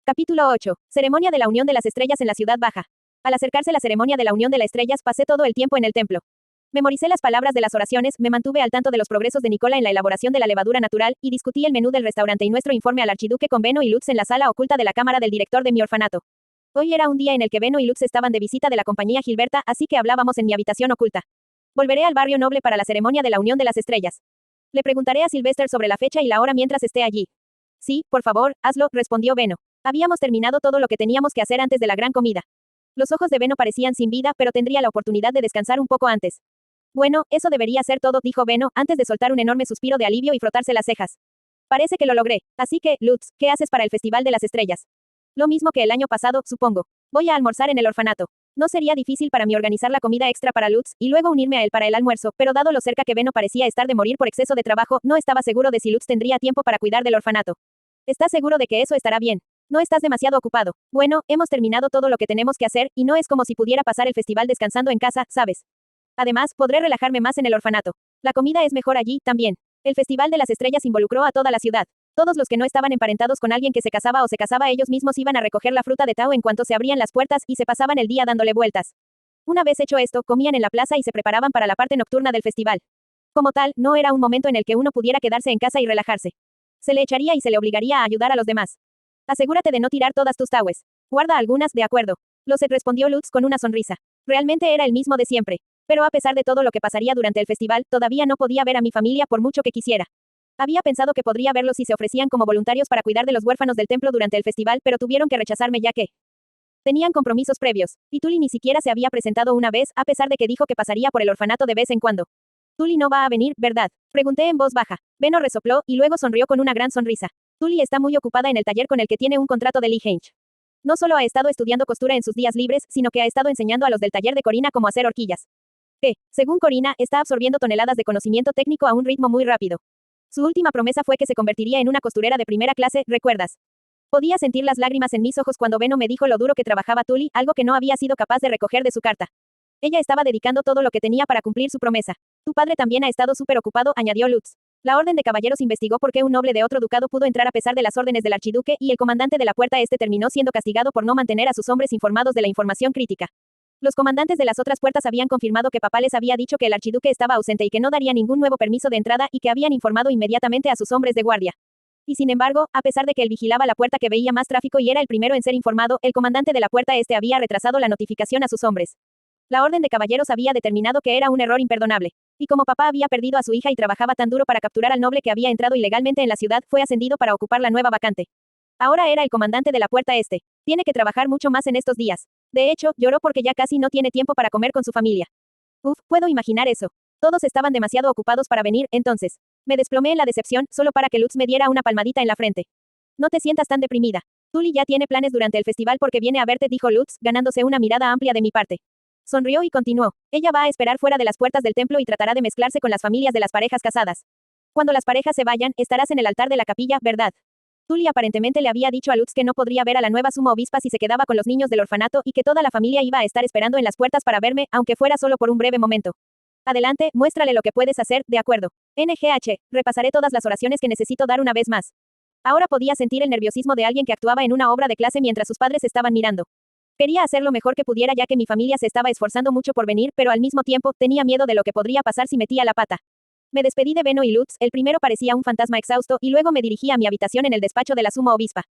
Capítulo 8. Ceremonia de la Unión de las Estrellas en la Ciudad Baja. Al acercarse la ceremonia de la Unión de las Estrellas, pasé todo el tiempo en el templo. Memoricé las palabras de las oraciones, me mantuve al tanto de los progresos de Nicola en la elaboración de la levadura natural, y discutí el menú del restaurante y nuestro informe al archiduque con Beno y Lutz en la sala oculta de la cámara del director de mi orfanato. Hoy era un día en el que Beno y Lutz estaban de visita de la compañía Gilberta, así que hablábamos en mi habitación oculta. Volveré al barrio noble para la ceremonia de la Unión de las Estrellas. Le preguntaré a Sylvester sobre la fecha y la hora mientras esté allí. Sí, por favor, hazlo, respondió Beno. Habíamos terminado todo lo que teníamos que hacer antes de la gran comida. Los ojos de Beno parecían sin vida, pero tendría la oportunidad de descansar un poco antes. Bueno, eso debería ser todo, dijo Beno, antes de soltar un enorme suspiro de alivio y frotarse las cejas. Parece que lo logré. Así que, Lutz, ¿qué haces para el Festival de las Estrellas? Lo mismo que el año pasado, supongo. Voy a almorzar en el orfanato. No sería difícil para mí organizar la comida extra para Lutz, y luego unirme a él para el almuerzo, pero dado lo cerca que Beno parecía estar de morir por exceso de trabajo, no estaba seguro de si Lutz tendría tiempo para cuidar del orfanato. ¿Estás seguro de que eso estará bien? No estás demasiado ocupado. Bueno, hemos terminado todo lo que tenemos que hacer, y no es como si pudiera pasar el festival descansando en casa, ¿sabes? Además, podré relajarme más en el orfanato. La comida es mejor allí, también. El Festival de las Estrellas involucró a toda la ciudad. Todos los que no estaban emparentados con alguien que se casaba o se casaba ellos mismos iban a recoger la fruta de Tao en cuanto se abrían las puertas y se pasaban el día dándole vueltas. Una vez hecho esto, comían en la plaza y se preparaban para la parte nocturna del festival. Como tal, no era un momento en el que uno pudiera quedarse en casa y relajarse. Se le echaría y se le obligaría a ayudar a los demás. Asegúrate de no tirar todas tus taues. Guarda algunas, de acuerdo. Lo sé, respondió Lutz con una sonrisa. Realmente era el mismo de siempre. Pero a pesar de todo lo que pasaría durante el festival, todavía no podía ver a mi familia por mucho que quisiera. Había pensado que podría verlos si se ofrecían como voluntarios para cuidar de los huérfanos del templo durante el festival, pero tuvieron que rechazarme ya que tenían compromisos previos. Y Tully ni siquiera se había presentado una vez, a pesar de que dijo que pasaría por el orfanato de vez en cuando. Tully no va a venir, ¿verdad? Pregunté en voz baja. Beno resopló, y luego sonrió con una gran sonrisa. Tully está muy ocupada en el taller con el que tiene un contrato de Lee Henge. No solo ha estado estudiando costura en sus días libres, sino que ha estado enseñando a los del taller de Corina cómo hacer horquillas. Que, según Corina, está absorbiendo toneladas de conocimiento técnico a un ritmo muy rápido. Su última promesa fue que se convertiría en una costurera de primera clase, ¿recuerdas? Podía sentir las lágrimas en mis ojos cuando Beno me dijo lo duro que trabajaba Tully, algo que no había sido capaz de recoger de su carta. Ella estaba dedicando todo lo que tenía para cumplir su promesa. Tu padre también ha estado súper ocupado, añadió Lutz. La Orden de Caballeros investigó por qué un noble de otro ducado pudo entrar a pesar de las órdenes del archiduque, y el comandante de la puerta terminó siendo castigado por no mantener a sus hombres informados de la información crítica. Los comandantes de las otras puertas habían confirmado que Papá les había dicho que el archiduque estaba ausente y que no daría ningún nuevo permiso de entrada, y que habían informado inmediatamente a sus hombres de guardia. Y sin embargo, a pesar de que él vigilaba la puerta que veía más tráfico y era el primero en ser informado, el comandante de la puerta había retrasado la notificación a sus hombres. La Orden de Caballeros había determinado que era un error imperdonable. Y como Papá había perdido a su hija y trabajaba tan duro para capturar al noble que había entrado ilegalmente en la ciudad, fue ascendido para ocupar la nueva vacante. Ahora era el comandante de la puerta Tiene que trabajar mucho más en estos días. De hecho, lloró porque ya casi no tiene tiempo para comer con su familia. Uf, puedo imaginar eso. Todos estaban demasiado ocupados para venir, entonces. Me desplomé en la decepción, solo para que Lutz me diera una palmadita en la frente. No te sientas tan deprimida. Tully ya tiene planes durante el festival porque viene a verte, dijo Lutz, ganándose una mirada amplia de mi parte. Sonrió y continuó. Ella va a esperar fuera de las puertas del templo y tratará de mezclarse con las familias de las parejas casadas. Cuando las parejas se vayan, estarás en el altar de la capilla, ¿verdad? Tully aparentemente le había dicho a Lutz que no podría ver a la nueva suma obispa si se quedaba con los niños del orfanato y que toda la familia iba a estar esperando en las puertas para verme, aunque fuera solo por un breve momento. Adelante, muéstrale lo que puedes hacer, de acuerdo. NGH, repasaré todas las oraciones que necesito dar una vez más. Ahora podía sentir el nerviosismo de alguien que actuaba en una obra de clase mientras sus padres estaban mirando. Quería hacer lo mejor que pudiera ya que mi familia se estaba esforzando mucho por venir, pero al mismo tiempo, tenía miedo de lo que podría pasar si metía la pata. Me despedí de Beno y Lutz, el primero parecía un fantasma exhausto, y luego me dirigí a mi habitación en el despacho de la suma obispa.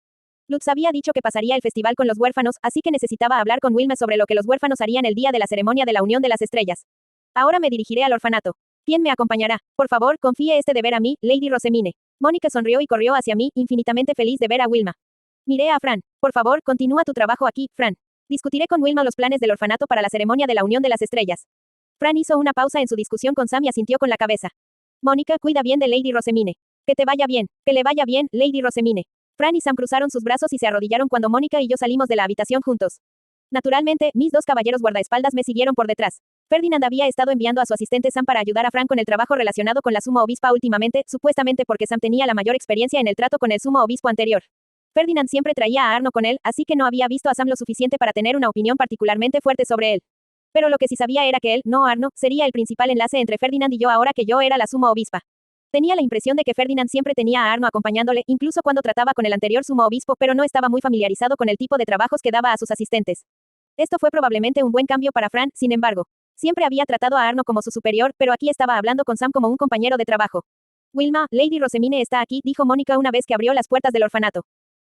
Lutz había dicho que pasaría el festival con los huérfanos, así que necesitaba hablar con Wilma sobre lo que los huérfanos harían el día de la ceremonia de la Unión de las Estrellas. Ahora me dirigiré al orfanato. ¿Quién me acompañará? Por favor, confíe este deber a mí, Lady Rosemine. Mónica sonrió y corrió hacia mí, infinitamente feliz de ver a Wilma. Miré a Fran. Por favor, continúa tu trabajo aquí, Fran. Discutiré con Wilma los planes del orfanato para la ceremonia de la Unión de las Estrellas. Fran hizo una pausa en su discusión con Sam y asintió con la cabeza. Mónica, cuida bien de Lady Rosemine. Que te vaya bien. Que le vaya bien, Lady Rosemine. Fran y Sam cruzaron sus brazos y se arrodillaron cuando Mónica y yo salimos de la habitación juntos. Naturalmente, mis dos caballeros guardaespaldas me siguieron por detrás. Ferdinand había estado enviando a su asistente Sam para ayudar a Fran con el trabajo relacionado con la suma obispa últimamente, supuestamente porque Sam tenía la mayor experiencia en el trato con el sumo obispo anterior. Ferdinand siempre traía a Arno con él, así que no había visto a Sam lo suficiente para tener una opinión particularmente fuerte sobre él. Pero lo que sí sabía era que él, no Arno, sería el principal enlace entre Ferdinand y yo ahora que yo era la suma obispa. Tenía la impresión de que Ferdinand siempre tenía a Arno acompañándole, incluso cuando trataba con el anterior sumo obispo, pero no estaba muy familiarizado con el tipo de trabajos que daba a sus asistentes. Esto fue probablemente un buen cambio para Fran, sin embargo. Siempre había tratado a Arno como su superior, pero aquí estaba hablando con Sam como un compañero de trabajo. Wilma, Lady Rosemine está aquí, dijo Mónica una vez que abrió las puertas del orfanato.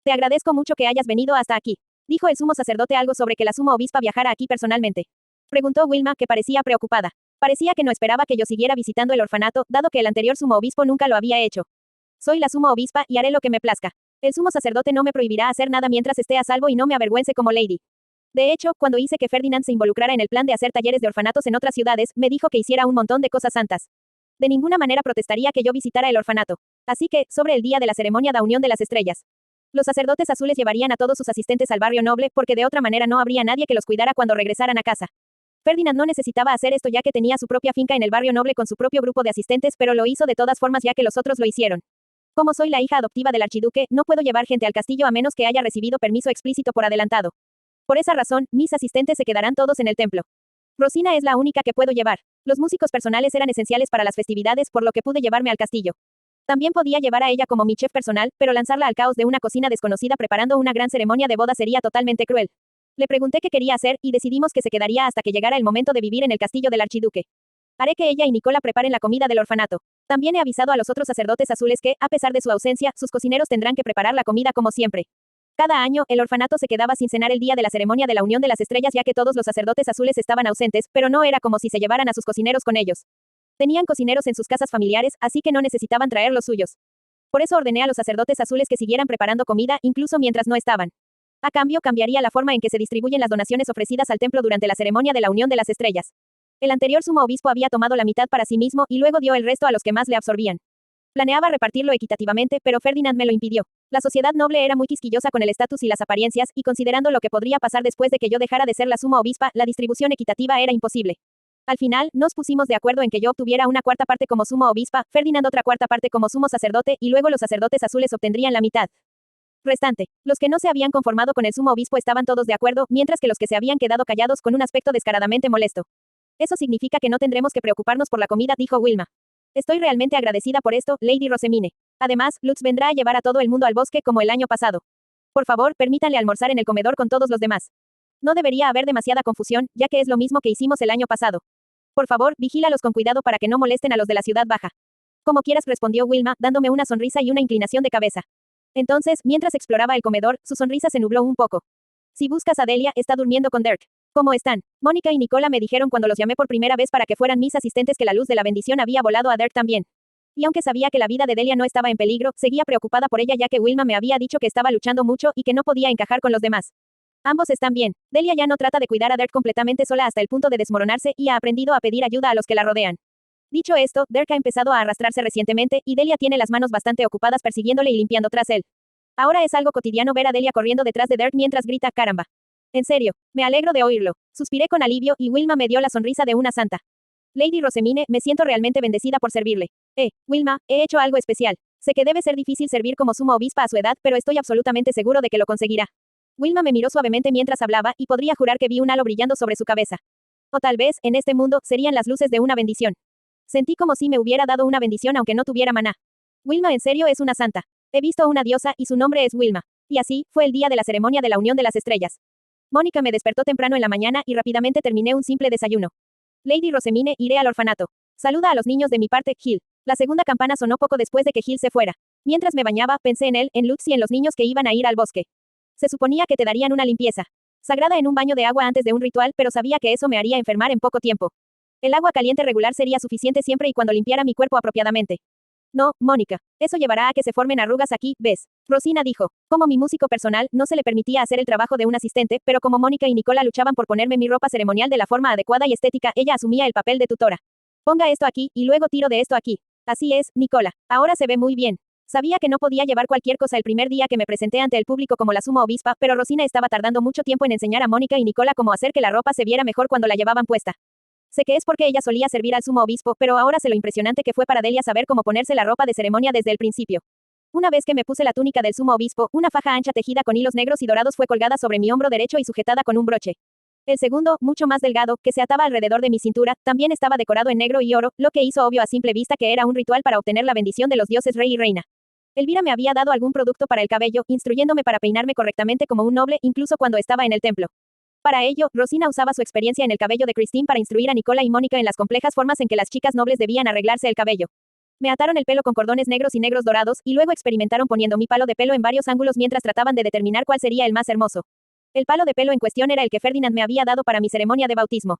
Te agradezco mucho que hayas venido hasta aquí. Dijo el sumo sacerdote algo sobre que la sumo obispa viajara aquí personalmente. Preguntó Wilma, que parecía preocupada. Parecía que no esperaba que yo siguiera visitando el orfanato, dado que el anterior sumo obispo nunca lo había hecho. Soy la sumo obispa, y haré lo que me plazca. El sumo sacerdote no me prohibirá hacer nada mientras esté a salvo y no me avergüence como lady. De hecho, cuando hice que Ferdinand se involucrara en el plan de hacer talleres de orfanatos en otras ciudades, me dijo que hiciera un montón de cosas santas. De ninguna manera protestaría que yo visitara el orfanato. Así que, sobre el día de la ceremonia de unión de las estrellas, los sacerdotes azules llevarían a todos sus asistentes al barrio noble, porque de otra manera no habría nadie que los cuidara cuando regresaran a casa. Ferdinand no necesitaba hacer esto ya que tenía su propia finca en el barrio noble con su propio grupo de asistentes, pero lo hizo de todas formas ya que los otros lo hicieron. Como soy la hija adoptiva del archiduque, no puedo llevar gente al castillo a menos que haya recibido permiso explícito por adelantado. Por esa razón, mis asistentes se quedarán todos en el templo. Rosina es la única que puedo llevar. Los músicos personales eran esenciales para las festividades, por lo que pude llevarme al castillo. También podía llevar a ella como mi chef personal, pero lanzarla al caos de una cocina desconocida preparando una gran ceremonia de boda sería totalmente cruel. Le pregunté qué quería hacer, y decidimos que se quedaría hasta que llegara el momento de vivir en el castillo del archiduque. Haré que ella y Nicola preparen la comida del orfanato. También he avisado a los otros sacerdotes azules que, a pesar de su ausencia, sus cocineros tendrán que preparar la comida como siempre. Cada año, el orfanato se quedaba sin cenar el día de la ceremonia de la unión de las estrellas ya que todos los sacerdotes azules estaban ausentes, pero no era como si se llevaran a sus cocineros con ellos. Tenían cocineros en sus casas familiares, así que no necesitaban traer los suyos. Por eso ordené a los sacerdotes azules que siguieran preparando comida, incluso mientras no estaban. A cambio, cambiaría la forma en que se distribuyen las donaciones ofrecidas al templo durante la ceremonia de la unión de las estrellas. El anterior sumo obispo había tomado la mitad para sí mismo y luego dio el resto a los que más le absorbían. Planeaba repartirlo equitativamente, pero Ferdinand me lo impidió. La sociedad noble era muy quisquillosa con el estatus y las apariencias, y considerando lo que podría pasar después de que yo dejara de ser la suma obispa, la distribución equitativa era imposible. Al final, nos pusimos de acuerdo en que yo obtuviera una cuarta parte como sumo obispa, Ferdinand otra cuarta parte como sumo sacerdote, y luego los sacerdotes azules obtendrían la mitad restante. Los que no se habían conformado con el sumo obispo estaban todos de acuerdo, mientras que los que se habían quedado callados con un aspecto descaradamente molesto. Eso significa que no tendremos que preocuparnos por la comida, dijo Wilma. Estoy realmente agradecida por esto, Lady Rosemine. Además, Lutz vendrá a llevar a todo el mundo al bosque como el año pasado. Por favor, permítanle almorzar en el comedor con todos los demás. No debería haber demasiada confusión, ya que es lo mismo que hicimos el año pasado. Por favor, vigílalos con cuidado para que no molesten a los de la ciudad baja. Como quieras, respondió Wilma, dándome una sonrisa y una inclinación de cabeza. Entonces, mientras exploraba el comedor, su sonrisa se nubló un poco. Si buscas a Delia, está durmiendo con Dirk. ¿Cómo están? Mónica y Nicola me dijeron cuando los llamé por primera vez para que fueran mis asistentes que la luz de la bendición había volado a Dirk también. Y aunque sabía que la vida de Delia no estaba en peligro, seguía preocupada por ella ya que Wilma me había dicho que estaba luchando mucho y que no podía encajar con los demás. Ambos están bien. Delia ya no trata de cuidar a Dirk completamente sola hasta el punto de desmoronarse y ha aprendido a pedir ayuda a los que la rodean. Dicho esto, Dirk ha empezado a arrastrarse recientemente y Delia tiene las manos bastante ocupadas persiguiéndole y limpiando tras él. Ahora es algo cotidiano ver a Delia corriendo detrás de Dirk mientras grita caramba. En serio, me alegro de oírlo. Suspiré con alivio y Wilma me dio la sonrisa de una santa. Lady Rosemine, me siento realmente bendecida por servirle. Wilma, he hecho algo especial. Sé que debe ser difícil servir como suma obispa a su edad, pero estoy absolutamente seguro de que lo conseguirá. Wilma me miró suavemente mientras hablaba y podría jurar que vi un halo brillando sobre su cabeza. O tal vez, en este mundo, serían las luces de una bendición. Sentí como si me hubiera dado una bendición aunque no tuviera maná. Wilma en serio es una santa. He visto a una diosa y su nombre es Wilma. Y así, fue el día de la ceremonia de la unión de las estrellas. Mónica me despertó temprano en la mañana y rápidamente terminé un simple desayuno. Lady Rosemine, iré al orfanato. Saluda a los niños de mi parte, Gil. La segunda campana sonó poco después de que Gil se fuera. Mientras me bañaba, pensé en él, en Lutz y en los niños que iban a ir al bosque. Se suponía que te darían una limpieza sagrada en un baño de agua antes de un ritual, pero sabía que eso me haría enfermar en poco tiempo. El agua caliente regular sería suficiente siempre y cuando limpiara mi cuerpo apropiadamente. No, Mónica. Eso llevará a que se formen arrugas aquí, ¿ves? Rosina dijo. Como mi músico personal, no se le permitía hacer el trabajo de un asistente, pero como Mónica y Nicola luchaban por ponerme mi ropa ceremonial de la forma adecuada y estética, ella asumía el papel de tutora. Ponga esto aquí, y luego tiro de esto aquí. Así es, Nicola. Ahora se ve muy bien. Sabía que no podía llevar cualquier cosa el primer día que me presenté ante el público como la suma obispa, pero Rosina estaba tardando mucho tiempo en enseñar a Mónica y Nicola cómo hacer que la ropa se viera mejor cuando la llevaban puesta. Sé que es porque ella solía servir al sumo obispo, pero ahora sé lo impresionante que fue para Delia saber cómo ponerse la ropa de ceremonia desde el principio. Una vez que me puse la túnica del sumo obispo, una faja ancha tejida con hilos negros y dorados fue colgada sobre mi hombro derecho y sujetada con un broche. El segundo, mucho más delgado, que se ataba alrededor de mi cintura, también estaba decorado en negro y oro, lo que hizo obvio a simple vista que era un ritual para obtener la bendición de los dioses rey y reina. Elvira me había dado algún producto para el cabello, instruyéndome para peinarme correctamente como un noble, incluso cuando estaba en el templo. Para ello, Rosina usaba su experiencia en el cabello de Christine para instruir a Nicola y Mónica en las complejas formas en que las chicas nobles debían arreglarse el cabello. Me ataron el pelo con cordones negros y negros dorados, y luego experimentaron poniendo mi palo de pelo en varios ángulos mientras trataban de determinar cuál sería el más hermoso. El palo de pelo en cuestión era el que Ferdinand me había dado para mi ceremonia de bautismo.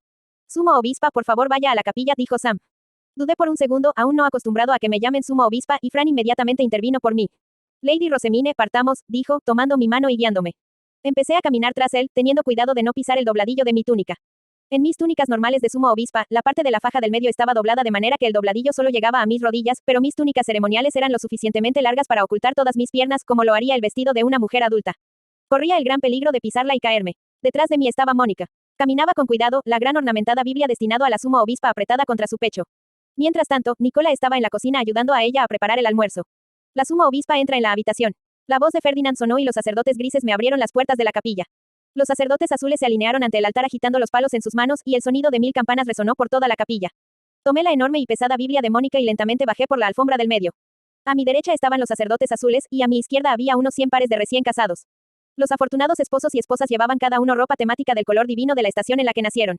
Sumo obispa, por favor vaya a la capilla, dijo Sam. Dudé por un segundo, aún no acostumbrado a que me llamen sumo obispa, y Fran inmediatamente intervino por mí. Lady Rosemine, partamos, dijo, tomando mi mano y guiándome. Empecé a caminar tras él, teniendo cuidado de no pisar el dobladillo de mi túnica. En mis túnicas normales de sumo obispa, la parte de la faja del medio estaba doblada de manera que el dobladillo solo llegaba a mis rodillas, pero mis túnicas ceremoniales eran lo suficientemente largas para ocultar todas mis piernas, como lo haría el vestido de una mujer adulta. Corría el gran peligro de pisarla y caerme. Detrás de mí estaba Mónica. Caminaba con cuidado, la gran ornamentada Biblia destinado a la sumo obispa apretada contra su pecho. Mientras tanto, Nicola estaba en la cocina ayudando a ella a preparar el almuerzo. La sumo obispa entra en la habitación. La voz de Ferdinand sonó y los sacerdotes grises me abrieron las puertas de la capilla. Los sacerdotes azules se alinearon ante el altar agitando los palos en sus manos y el sonido de 1000 campanas resonó por toda la capilla. Tomé la enorme y pesada Biblia de Mónica y lentamente bajé por la alfombra del medio. A mi derecha estaban los sacerdotes azules y a mi izquierda había unos 100 pares de recién casados. Los afortunados esposos y esposas llevaban cada uno ropa temática del color divino de la estación en la que nacieron.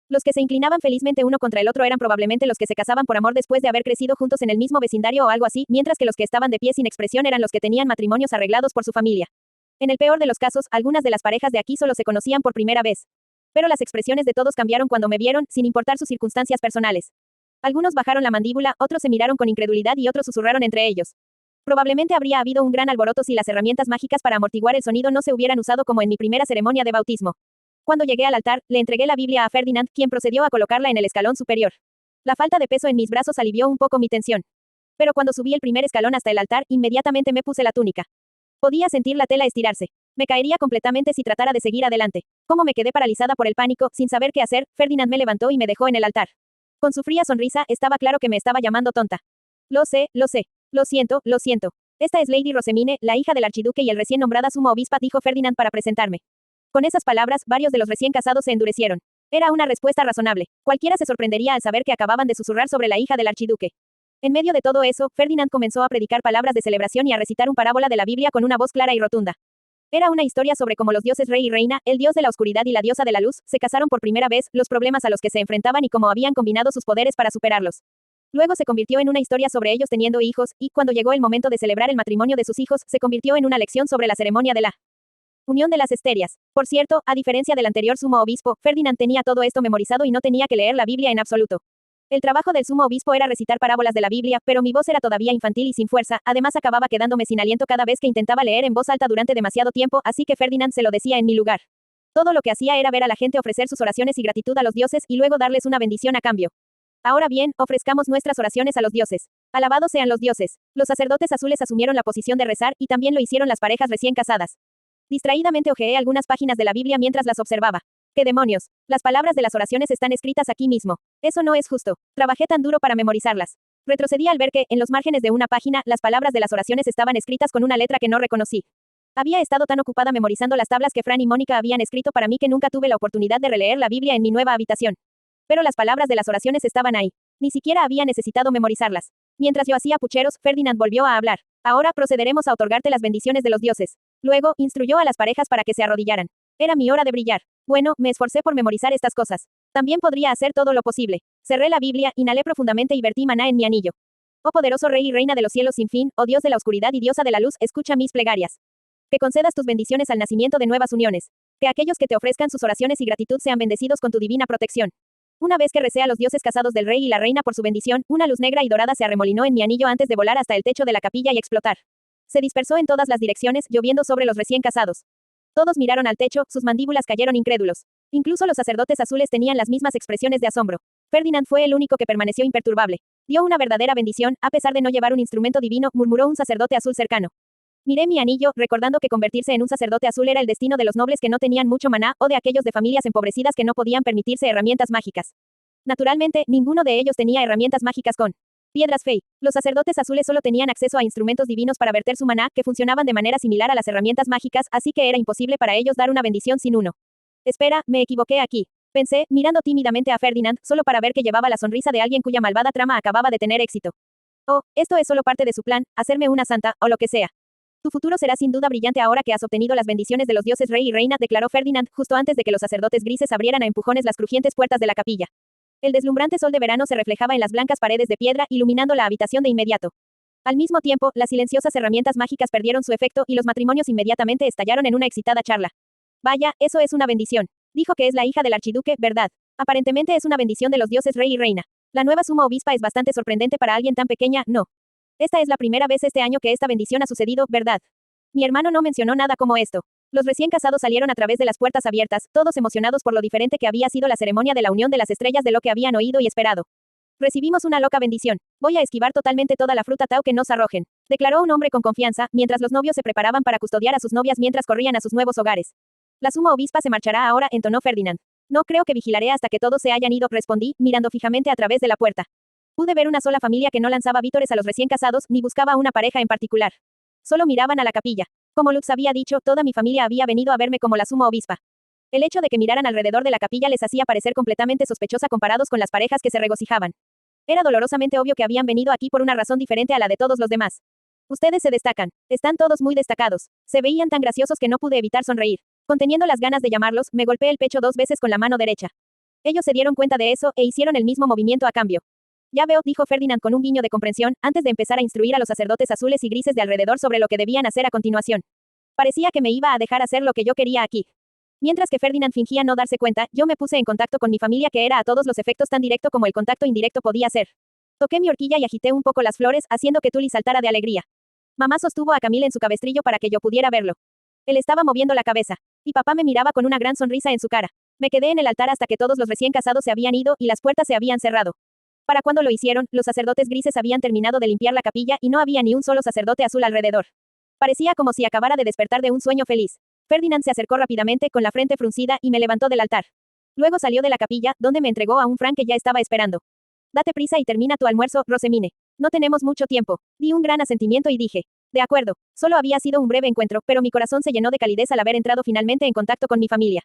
Los que se inclinaban felizmente uno contra el otro eran probablemente los que se casaban por amor después de haber crecido juntos en el mismo vecindario o algo así, mientras que los que estaban de pie sin expresión eran los que tenían matrimonios arreglados por su familia. En el peor de los casos, algunas de las parejas de aquí solo se conocían por primera vez. Pero las expresiones de todos cambiaron cuando me vieron, sin importar sus circunstancias personales. Algunos bajaron la mandíbula, otros se miraron con incredulidad y otros susurraron entre ellos. Probablemente habría habido un gran alboroto si las herramientas mágicas para amortiguar el sonido no se hubieran usado como en mi primera ceremonia de bautismo. Cuando llegué al altar, le entregué la Biblia a Ferdinand, quien procedió a colocarla en el escalón superior. La falta de peso en mis brazos alivió un poco mi tensión. Pero cuando subí el primer escalón hasta el altar, inmediatamente me puse la túnica. Podía sentir la tela estirarse. Me caería completamente si tratara de seguir adelante. Como me quedé paralizada por el pánico, sin saber qué hacer, Ferdinand me levantó y me dejó en el altar. Con su fría sonrisa, estaba claro que me estaba llamando tonta. Lo sé, lo sé. Lo siento, lo siento. Esta es Lady Rosemine, la hija del archiduque y el recién nombrada sumo obispa, dijo Ferdinand para presentarme. Con esas palabras, varios de los recién casados se endurecieron. Era una respuesta razonable. Cualquiera se sorprendería al saber que acababan de susurrar sobre la hija del archiduque. En medio de todo eso, Ferdinand comenzó a predicar palabras de celebración y a recitar un parábola de la Biblia con una voz clara y rotunda. Era una historia sobre cómo los dioses rey y reina, el dios de la oscuridad y la diosa de la luz, se casaron por primera vez, los problemas a los que se enfrentaban y cómo habían combinado sus poderes para superarlos. Luego se convirtió en una historia sobre ellos teniendo hijos, y cuando llegó el momento de celebrar el matrimonio de sus hijos, se convirtió en una lección sobre la ceremonia de la unión de las esterias. Por cierto, a diferencia del anterior sumo obispo, Ferdinand tenía todo esto memorizado y no tenía que leer la Biblia en absoluto. El trabajo del sumo obispo era recitar parábolas de la Biblia, pero mi voz era todavía infantil y sin fuerza, además acababa quedándome sin aliento cada vez que intentaba leer en voz alta durante demasiado tiempo, así que Ferdinand se lo decía en mi lugar. Todo lo que hacía era ver a la gente ofrecer sus oraciones y gratitud a los dioses y luego darles una bendición a cambio. Ahora bien, ofrezcamos nuestras oraciones a los dioses. Alabados sean los dioses. Los sacerdotes azules asumieron la posición de rezar, y también lo hicieron las parejas recién casadas. Distraídamente hojeé algunas páginas de la Biblia mientras las observaba. ¡Qué demonios! Las palabras de las oraciones están escritas aquí mismo. Eso no es justo. Trabajé tan duro para memorizarlas. Retrocedí al ver que, en los márgenes de una página, las palabras de las oraciones estaban escritas con una letra que no reconocí. Había estado tan ocupada memorizando las tablas que Fran y Mónica habían escrito para mí que nunca tuve la oportunidad de releer la Biblia en mi nueva habitación. Pero las palabras de las oraciones estaban ahí. Ni siquiera había necesitado memorizarlas. Mientras yo hacía pucheros, Ferdinand volvió a hablar. Ahora procederemos a otorgarte las bendiciones de los dioses. Luego, instruyó a las parejas para que se arrodillaran. Era mi hora de brillar. Bueno, me esforcé por memorizar estas cosas. También podría hacer todo lo posible. Cerré la Biblia, inhalé profundamente y vertí maná en mi anillo. Oh poderoso Rey y Reina de los cielos sin fin, oh Dios de la oscuridad y diosa de la luz, escucha mis plegarias. Que concedas tus bendiciones al nacimiento de nuevas uniones. Que aquellos que te ofrezcan sus oraciones y gratitud sean bendecidos con tu divina protección. Una vez que recé a los dioses casados del rey y la reina por su bendición, una luz negra y dorada se arremolinó en mi anillo antes de volar hasta el techo de la capilla y explotar. Se dispersó en todas las direcciones, lloviendo sobre los recién casados. Todos miraron al techo, sus mandíbulas cayeron incrédulos. Incluso los sacerdotes azules tenían las mismas expresiones de asombro. Ferdinand fue el único que permaneció imperturbable. Dio una verdadera bendición, a pesar de no llevar un instrumento divino, murmuró un sacerdote azul cercano. Miré mi anillo, recordando que convertirse en un sacerdote azul era el destino de los nobles que no tenían mucho maná, o de aquellos de familias empobrecidas que no podían permitirse herramientas mágicas. Naturalmente, ninguno de ellos tenía herramientas mágicas con piedras fey. Los sacerdotes azules solo tenían acceso a instrumentos divinos para verter su maná, que funcionaban de manera similar a las herramientas mágicas, así que era imposible para ellos dar una bendición sin uno. Espera, me equivoqué aquí. Pensé, mirando tímidamente a Ferdinand, solo para ver que llevaba la sonrisa de alguien cuya malvada trama acababa de tener éxito. Oh, esto es solo parte de su plan, hacerme una santa, o lo que sea. Tu futuro será sin duda brillante ahora que has obtenido las bendiciones de los dioses rey y reina, declaró Ferdinand, justo antes de que los sacerdotes grises abrieran a empujones las crujientes puertas de la capilla. El deslumbrante sol de verano se reflejaba en las blancas paredes de piedra, iluminando la habitación de inmediato. Al mismo tiempo, las silenciosas herramientas mágicas perdieron su efecto y los matrimonios inmediatamente estallaron en una excitada charla. Vaya, eso es una bendición. Dijo que es la hija del archiduque, ¿verdad? Aparentemente es una bendición de los dioses rey y reina. La nueva suma obispa es bastante sorprendente para alguien tan pequeña, ¿no? Esta es la primera vez este año que esta bendición ha sucedido, ¿verdad? Mi hermano no mencionó nada como esto. Los recién casados salieron a través de las puertas abiertas, todos emocionados por lo diferente que había sido la ceremonia de la unión de las estrellas de lo que habían oído y esperado. Recibimos una loca bendición. Voy a esquivar totalmente toda la fruta Tao que nos arrojen, declaró un hombre con confianza, mientras los novios se preparaban para custodiar a sus novias mientras corrían a sus nuevos hogares. La suma obispa se marchará ahora, entonó Ferdinand. No creo que vigilaré hasta que todos se hayan ido, respondí, mirando fijamente a través de la puerta. Pude ver una sola familia que no lanzaba vítores a los recién casados, ni buscaba una pareja en particular. Solo miraban a la capilla. Como Lux había dicho, toda mi familia había venido a verme como la suma obispa. El hecho de que miraran alrededor de la capilla les hacía parecer completamente sospechosa comparados con las parejas que se regocijaban. Era dolorosamente obvio que habían venido aquí por una razón diferente a la de todos los demás. Ustedes se destacan. Están todos muy destacados. Se veían tan graciosos que no pude evitar sonreír. Conteniendo las ganas de llamarlos, me golpeé el pecho 2 veces con la mano derecha. Ellos se dieron cuenta de eso, e hicieron el mismo movimiento a cambio. Ya veo, dijo Ferdinand con un guiño de comprensión, antes de empezar a instruir a los sacerdotes azules y grises de alrededor sobre lo que debían hacer a continuación. Parecía que me iba a dejar hacer lo que yo quería aquí. Mientras que Ferdinand fingía no darse cuenta, yo me puse en contacto con mi familia que era a todos los efectos tan directo como el contacto indirecto podía ser. Toqué mi horquilla y agité un poco las flores, haciendo que Tully saltara de alegría. Mamá sostuvo a Camille en su cabestrillo para que yo pudiera verlo. Él estaba moviendo la cabeza. Y papá me miraba con una gran sonrisa en su cara. Me quedé en el altar hasta que todos los recién casados se habían ido y las puertas se habían cerrado. Para cuando lo hicieron, los sacerdotes grises habían terminado de limpiar la capilla y no había ni un solo sacerdote azul alrededor. Parecía como si acabara de despertar de un sueño feliz. Ferdinand se acercó rápidamente con la frente fruncida y me levantó del altar. Luego salió de la capilla, donde me entregó a un Frank que ya estaba esperando. Date prisa y termina tu almuerzo, Rosemine. No tenemos mucho tiempo. Di un gran asentimiento y dije. De acuerdo. Solo había sido un breve encuentro, pero mi corazón se llenó de calidez al haber entrado finalmente en contacto con mi familia.